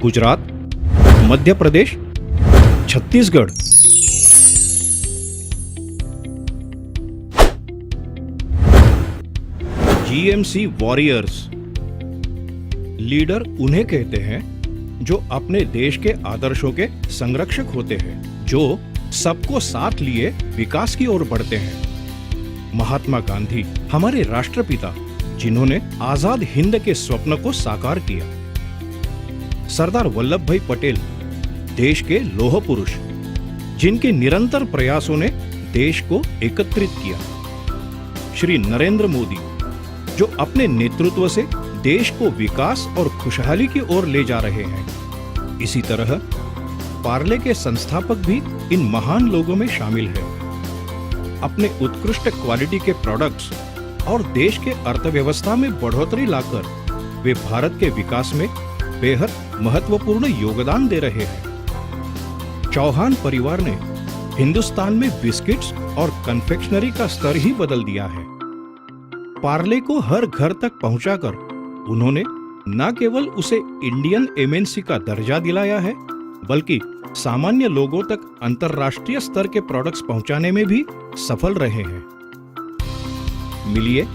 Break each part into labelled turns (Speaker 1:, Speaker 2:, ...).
Speaker 1: Gujarat, Madhya Pradesh, Chhattisgarh. GMC warriors. Leader उन्हें कहते हैं जो अपने देश के आदर्शों के संरक्षक होते हैं, जो सबको साथ लिए विकास की ओर बढ़ते हैं। महात्मा गांधी हमारे राष्ट्रपिता, जिन्होंने आजाद हिंद के स्वप्न को साकार किया। सरदार वल्लभ भाई पटेल देश के लौह पुरुष, जिनके निरंतर प्रयासों ने देश को एकत्रित किया। श्री नरेंद्र मोदी, जो अपने नेतृत्व से देश को विकास और खुशहाली की ओर ले जा रहे हैं। इसी तरह पार्ले के संस्थापक भी इन महान लोगों में शामिल हैं। अपने उत्कृष्ट क्वालिटी के प्रोडक्ट्स और देश के अर्थव्यवस्था में बढ़ोतरी लाकर वे भारत के विकास में बेहद महत्वपूर्ण योगदान दे रहे हैं। चौहान परिवार ने हिंदुस्तान में बिस्किट्स और कन्फेक्शनरी का स्तर ही बदल दिया है। पार्ले को हर घर तक पहुंचाकर उन्होंने न केवल उसे इंडियन एमएनसी का दर्जा दिलाया है, बल्कि सामान्य लोगों तक अंतर्राष्ट्रीय स्तर के प्रोडक्ट्स पहुंचाने में भी सफल रहे हैं। मिलिए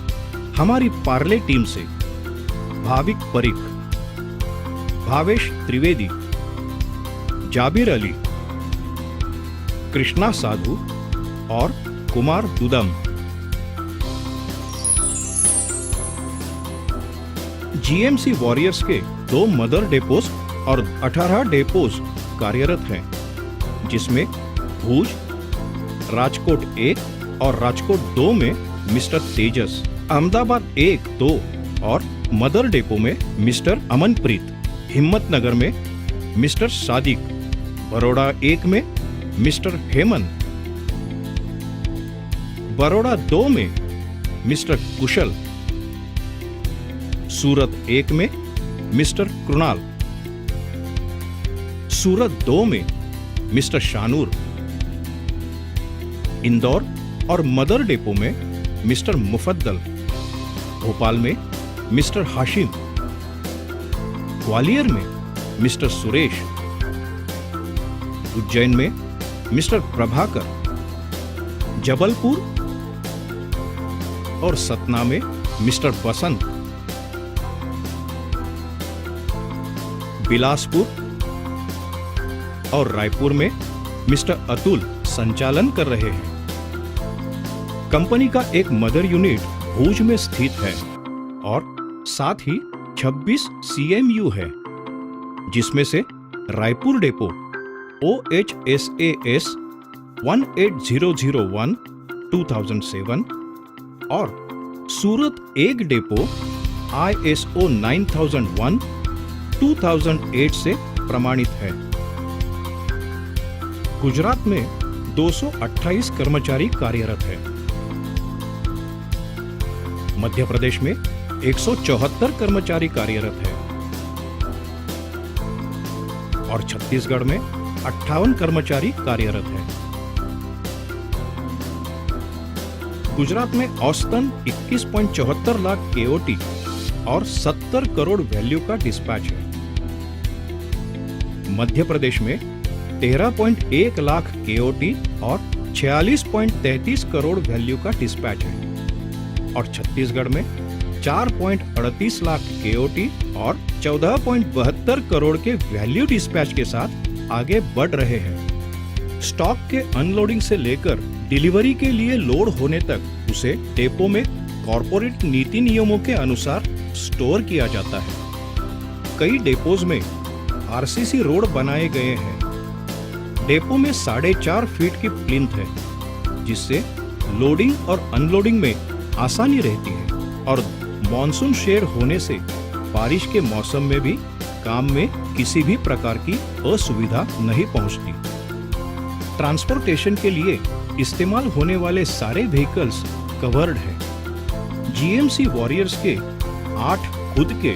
Speaker 1: हमारी पार्ले टीम से भाविक परिक, भावेश त्रिवेदी, जाबिर अली, कृष्णा साधु और कुमार दुदम। जीएमसी वॉरियर्स के 2 मदर डेपोज और 18 डेपोज कार्यरत हैं, जिसमें भूज, राजकोट 1 और राजकोट 2 में मिस्टर तेजस, अहमदाबाद 1, 2 और मदर डेपो में मिस्टर अमनप्रीत, हिम्मतनगर में मिस्टर सादिक, बड़ौदा 1 में मिस्टर हेमंत, बड़ौदा 2 में मिस्टर कुशल, सूरत 1 में मिस्टर कृणाल, सूरत 2 में मिस्टर शानूर, इंदौर और मदर डेपो में मिस्टर मुफद्दल, भोपाल में मिस्टर हाशिम, ग्वालियर में मिस्टर सुरेश, उज्जैन में मिस्टर प्रभाकर, जबलपुर और सतना में मिस्टर बसंत, बिलासपुर और रायपुर में मिस्टर अतुल संचालन कर रहे हैं। कंपनी का एक मदर यूनिट भूज में स्थित है और साथ ही 26 CMU है, जिसमें से रायपुर डेपो OHSAS 18001 2007 और सूरत 1 डेपो ISO 9001 2008 से प्रमाणित है। गुजरात में 228 कर्मचारी कार्यरत हैं। मध्य प्रदेश में 174 कर्मचारी कार्यरत हैं और छत्तीसगढ़ में 58 कर्मचारी कार्यरत हैं। गुजरात में औसतन 21.74 लाख KOT और 70 करोड़ वैल्यू का डिस्पैच है। मध्य प्रदेश में 13.1 लाख KOT और 46.33 करोड़ वैल्यू का डिस्पैच है और छत्तीसगढ़ में 4.38 लाख KOT और 14.72 करोड़ के वैल्यू डिस्पैच के साथ आगे बढ़ रहे हैं। स्टॉक के अनलोडिंग से लेकर डिलीवरी के लिए लोड होने तक उसे डेपो में कॉर्पोरेट नीति नियमों के अनुसार स्टोर किया जाता है। कई डेपोज में RCC रोड बनाए गए हैं। डेपो में 4.5 फीट की प्लिंथ है, जिससे लोडिंग और अनलोडिंग में आसानी रहती है और मॉनसून शेड होने से बारिश के मौसम में भी काम में किसी भी प्रकार की असुविधा नहीं पहुंचती। ट्रांसपोर्टेशन के लिए इस्तेमाल होने वाले सारे व्हीकल्स कवर्ड हैं। जीएमसी वॉरियर्स के 8 खुद के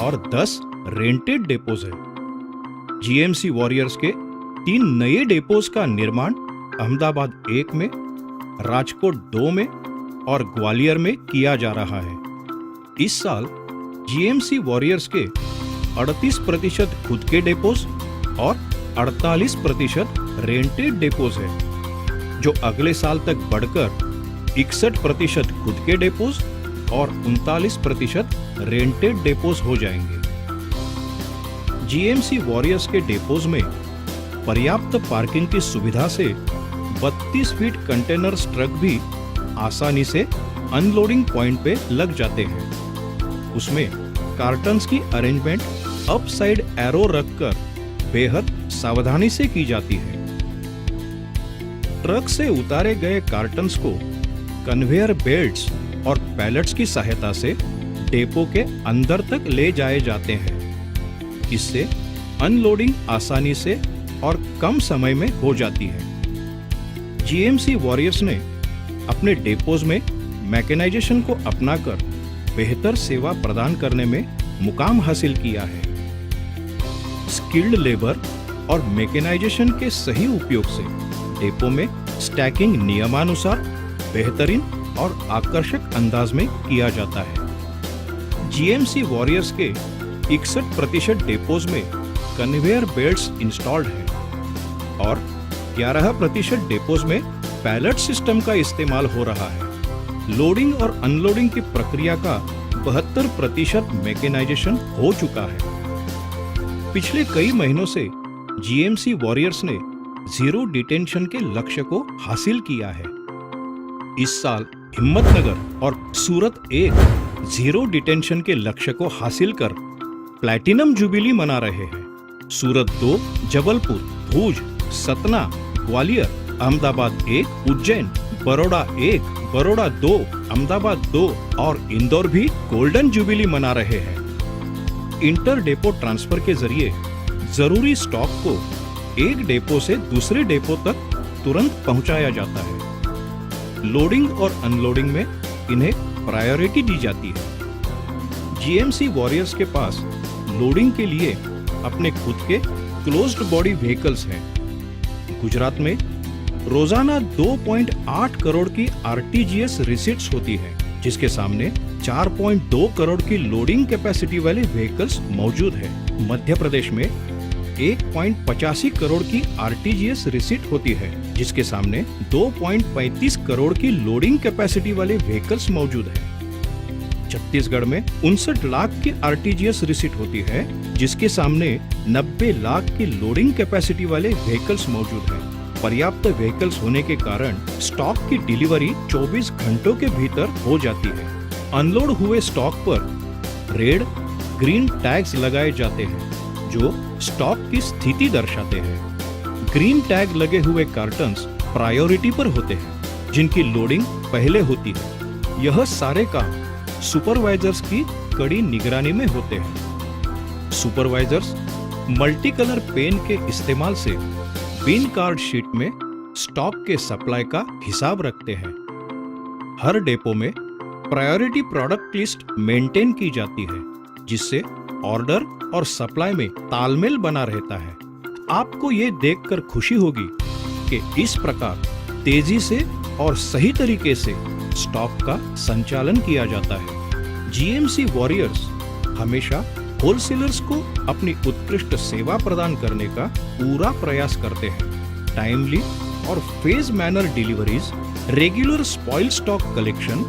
Speaker 1: और 10 रेंटेड डेपोज हैं। जीएमसी वॉरियर्स के 3 नए डेपोज का निर्माण अहमदाबाद 1 में, राजकोट 2 में और ग्वालियर में किया जा रहा है। इस साल जीएमसी वॉरियर्स के 38% खुद के डेपोज और 48% रेंटेड डेपोज है, जो अगले साल तक बढ़कर 61% खुद के डेपोज और 39% रेंटेड डेपोज हो जाएंगे। जीएमसी वॉरियर्स के डेपोज में पर्याप्त पार्किंग की सुविधा से 32 फीट कंटेनर ट्रक भी आसानी से अनलोडिंग पॉइंट पे लग जाते हैं। उसमें कार्टन्स की अरेंजमेंट अपसाइड एरो रखकर बेहद सावधानी से की जाती है। ट्रक से उतारे गए कार्टन्स को कन्वेयर बेल्ट्स और पैलेट्स की सहायता से डेपो के अंदर तक ले जाए जाते हैं। इससे अनलोडिंग आसानी से और कम समय में हो जाती है। जीएमसी वॉरियर्स ने अपने डेपोज में मैकेनाइजेशन को अपनाकर बेहतर सेवा प्रदान करने में मुकाम हासिल किया है। स्किल्ड लेबर और मैकेनाइजेशन के सही उपयोग से डेपो में स्टैकिंग नियमानुसार बेहतरीन और आकर्षक अंदाज में किया जाता है। जीएमसी वॉरियर्स के 61% डेपोज में कन्वेयर बेल्ट्स इंस्टॉल्ड हैं और 11% डेपोज में पैलेट सिस्टम का इस्तेमाल हो रहा है। लोडिंग और अनलोडिंग की प्रक्रिया का 72% मैकेनाइजेशन हो चुका है। पिछले कई महीनों से जीएमसी वॉरियर्स ने जीरो डिटेंशन के लक्ष्य को हासिल किया है। इस साल हिम्मतनगर और सूरत एक जीरो डिटेंशन के लक्ष्य को हासिल कर प्लैटिनम जुबिली मना रहे हैं। सूरत 2, जबलपुर, भूज, सतना, ग्वालियर, अहमदाबाद 1, उज्जैन, बड़ौदा 1, बड़ौदा 2, अहमदाबाद 2 और इंदौर भी गोल्डन जुबिली मना रहे हैं। इंटर डेपो ट्रांसफर के जरिए जरूरी स्टॉक को एक डेपो से दूसरे डेपो तक तुरंत पहुंचाया जाता है। लोडिंग और अनलोडिंग में इन्हें प्रायोरिटी दी जाती है। जीएमसी वॉरियर्स के पास लोडिंग के लिए अपने खुद के क्लोज्ड बॉडी व्हीकल्स हैं। गुजरात में रोजाना 2.8 करोड़ की आरटीजीएस रिसीट्स होती है, जिसके सामने 4.2 करोड़ की लोडिंग कैपेसिटी वाले व्हीकल्स मौजूद है। मध्य प्रदेश में 1.85 करोड़ की आरटीजीएस रिसीट होती है, जिसके सामने 2.35 करोड़ की लोडिंग कैपेसिटी वाले व्हीकल्स मौजूद है। छत्तीसगढ़ में 59 लाख की आरटीजीएस रिसीट होती है, जिसके सामने 90 लाख की लोडिंग कैपेसिटी वाले व्हीकल्स मौजूद है। पर्याप्त व्हीकल्स होने के कारण स्टॉक की डिलीवरी 24 घंटों के भीतर हो जाती है। अनलोड हुए स्टॉक पर रेड, ग्रीन टैग्स लगाए जाते हैं, जो स्टॉक की स्थिति दर्शाते हैं। ग्रीन टैग लगे हुए कार्टन्स प्रायोरिटी पर होते हैं, जिनकी लोडिंग पहले होती है। यह सारे काम सुपरवाइजर्स की कड़ी निगरानी में होते हैं। सुपरवाइजर्स मल्टी कलर पेन के इस्तेमाल से बिन कार्ड शीट में स्टॉक के सप्लाई का हिसाब रखते हैं। हर डेपो में प्रायोरिटी प्रोडक्ट लिस्ट मेंटेन की जाती है, जिससे ऑर्डर और सप्लाई में तालमेल बना रहता है। आपको ये देखकर खुशी होगी कि इस प्रकार तेजी से और सही तरीके से स्टॉक का संचालन किया जाता है। जीएमसी वॉरियर्स हमेशा होलसेलर्स को अपनी उत्कृष्ट सेवा प्रदान करने का पूरा प्रयास करते हैं। टाइमली और phase manner deliveries, regular spoil stock collection,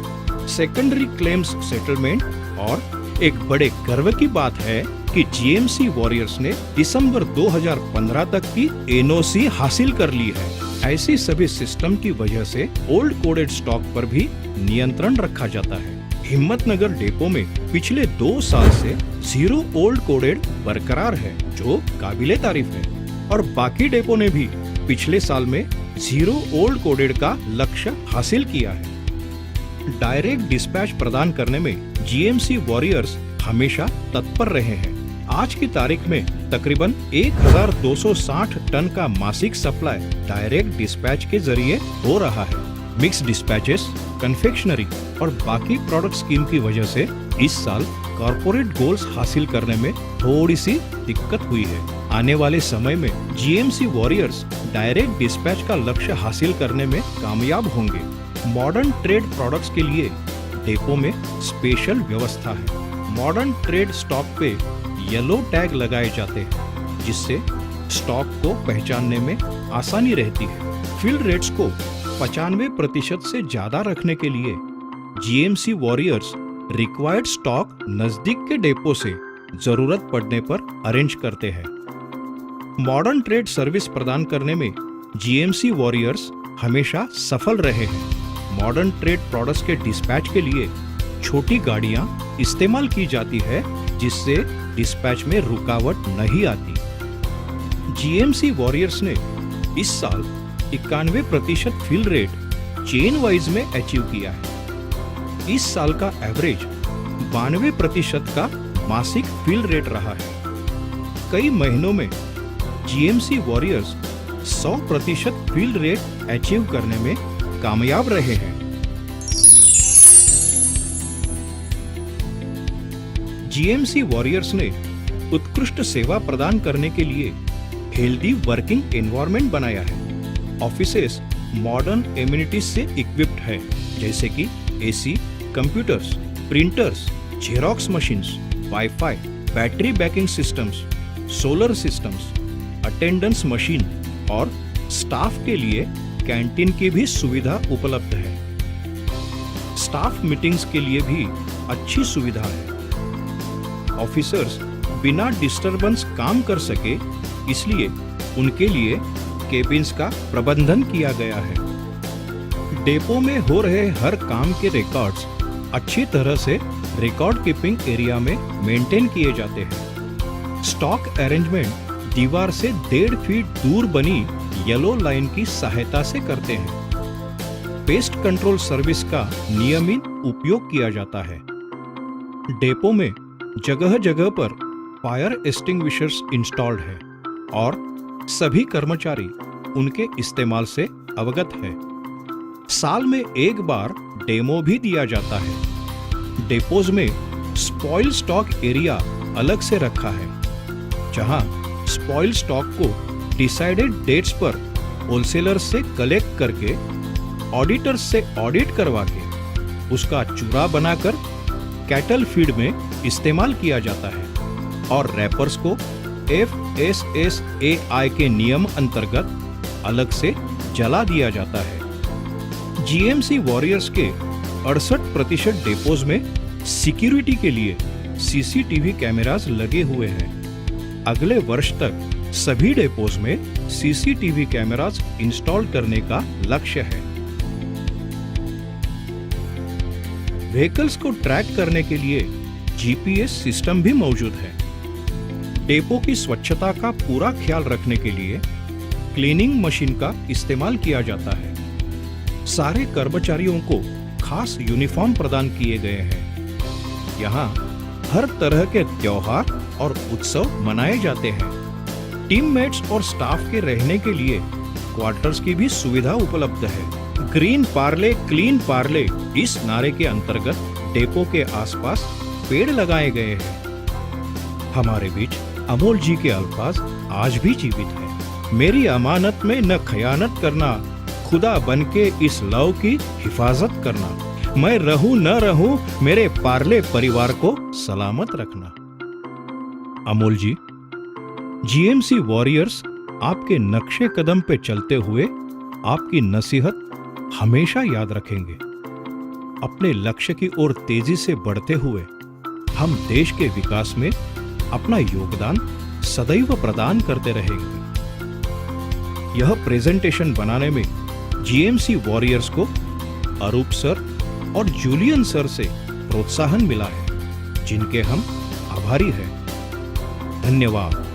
Speaker 1: secondary claims settlement और एक बड़े गर्व की बात है कि जीएमसी वॉरियर्स ने दिसंबर 2015 तक की एनओसी हासिल कर ली है। ऐसी सभी सिस्टम की वजह से ओल्ड कोडेड स्टॉक पर भी नियंत्रण रखा जाता है। हिम्मतनगर डेपो में पिछले 2 साल से जीरो ओल्ड कोडेड बरकरार है, जो काबिले तारीफ है। और बाकी डेपो ने भी पिछले साल में जीरो ओल्ड कोडेड का लक्ष्य हासिल किया है। डायरेक्ट डिस्पैच प्रदान करने में जीएमसी वॉरियर्स हमेशा तत्पर रहे हैं। आज की तारीख में तकरीबन 1260 टन का मासिक सप्लाई डायरेक्ट डिस्पैच के जरिए हो रहा है। मिक्स डिस्पैचेस, कन्फेक्शनरी और बाकी प्रोडक्ट स्कीम की वजह से इस साल कॉर्पोरेट गोल्स हासिल करने में थोड़ी सी दिक्कत हुई है। आने वाले समय में जीएमसी वॉरियर्स डायरेक्ट डिस्पैच का लक्ष्य हासिल करने में कामयाब होंगे। मॉडर्न ट्रेड प्रोडक्ट्स के लिए डेपो में स्पेशल व्यवस्था है। मॉडर्न ट्रेड स्टॉक पे येलो टैग लगाए जाते हैं, जिससे स्टॉक को पहचानने में आसानी रहती है। फिल रेट्स को 95% से ज्यादा रखने के लिए जीएमसी वॉरियर्स रिक्वायर्ड स्टॉक नजदीक के डेपो से जरूरत पड़ने पर अरेंज करते हैं। मॉडर्न ट्रेड सर्विस प्रदान करने में जीएमसी वॉरियर्स हमेशा सफल रहे हैं। मॉडर्न ट्रेड प्रोडक्ट्स के डिस्पैच के लिए छोटी गाड़ियां इस्तेमाल की जाती है, जिससे डिस्पैच में रुकावट नहीं आती। जीएमसी वॉरियर्स ने इस साल 91% फिल रेट चेन वाइज में अचीव किया है। इस साल का एवरेज 92% का मासिक फिल रेट रहा है। कई महीनों में GMC warriors 100% fill rate achieve करने में कामयाब रहे हैं। जीएमसी वॉरियर्स ने उत्कृष्ट सेवा प्रदान करने के लिए हेल्दी वर्किंग एनवायरनमेंट बनाया है। ऑफिसेस मॉडर्न एमिनिटीज से इक्विप्ड है, जैसे कि AC, computers, printers, xerox machines, wifi, battery banking systems, solar systems, attendance machine और स्टाफ के लिए कैंटीन की भी सुविधा उपलब्ध है। स्टाफ मीटिंग्स के लिए भी अच्छी सुविधा है। ऑफिसर्स बिना डिस्टरबेंस काम कर सके, इसलिए उनके लिए केबिन्स का प्रबंधन किया गया है। डेपो में हो रहे हर काम के रिकॉर्ड्स अच्छी तरह से रिकॉर्ड कीपिंग एरिया में मेंटेन किए जाते हैं। स्टॉक अरेंजमेंट दीवार से 1.5 फीट दूर बनी येलो लाइन की सहायता से करते हैं। पेस्ट कंट्रोल सर्विस का नियमित उपयोग किया जाता है। डेपो में जगह जगह पर फायर एक्सटिंग्विशर्स इंस्टॉल्ड है और सभी कर्मचारी उनके इस्तेमाल से अवगत है। साल में एक बार डेमो भी दिया जाता है। डेपोज में स्पॉइल स्टॉक एरिया अलग से रखा है, जहां स्पॉइल स्टॉक को डिसाइडेड डेट्स पर होलसेलर से कलेक्ट करके ऑडिटर्स से ऑडिट करवा के उसका चूरा बनाकर कैटल फीड में इस्तेमाल किया जाता है और रैपर्स को FSSAI के नियम अंतर्गत अलग से जला दिया जाता है। जीएमसी वॉरियर्स के 68% डेपोज में सिक्योरिटी के लिए सीसीटीवी कैमरास लगे हुए हैं। अगले वर्ष तक सभी डेपोज में सीसीटीवी कैमरास इंस्टॉल करने का लक्ष्य है। व्हीकल्स को ट्रैक करने के लिए जीपीएस सिस्टम भी मौजूद है। डेपो की स्वच्छता का पूरा ख्याल रखने के लिए क्लीनिंग मशीन का इस्तेमाल किया जाता है। सारे कर्मचारियों को खास यूनिफॉर्म प्रदान किए गए हैं। यहाँ हर तरह के त्योहार और उत्सव मनाए जाते हैं। टीममेट्स और स्टाफ के रहने के लिए क्वार्टर्स की भी सुविधा उपलब्ध है। ग्रीन पार्ले क्लीन पार्ले इस नारे के अंतर्गत डेपो के आसपास पेड़ लगाए गए हैं। हमारे बीच अमोल जी के अल्फाज आज भी जीवित हैं। मेरी अमानत में न खयानत करना, खुदा बनके इस लव की हिफाजत करना। मैं रहूं न रहूं, मेरे पार्ले परिवार को सलामत रखना। अमोल जी, जीएमसी वॉरियर्स आपके नक्शे कदम पे चलते हुए आपकी नसीहत हमेशा याद रखेंगे। अपने लक्ष्य की ओर तेजी से बढ़ते हुए हम देश के विकास में अपना योगदान सदैव प्रदान करते रहेंगे। यह प्रेजेंटेशन बनाने में जीएमसी वॉरियर्स को अरूप सर और जूलियन सर से प्रोत्साहन मिला है, जिनके हम आभारी हैं। धन्यवाद।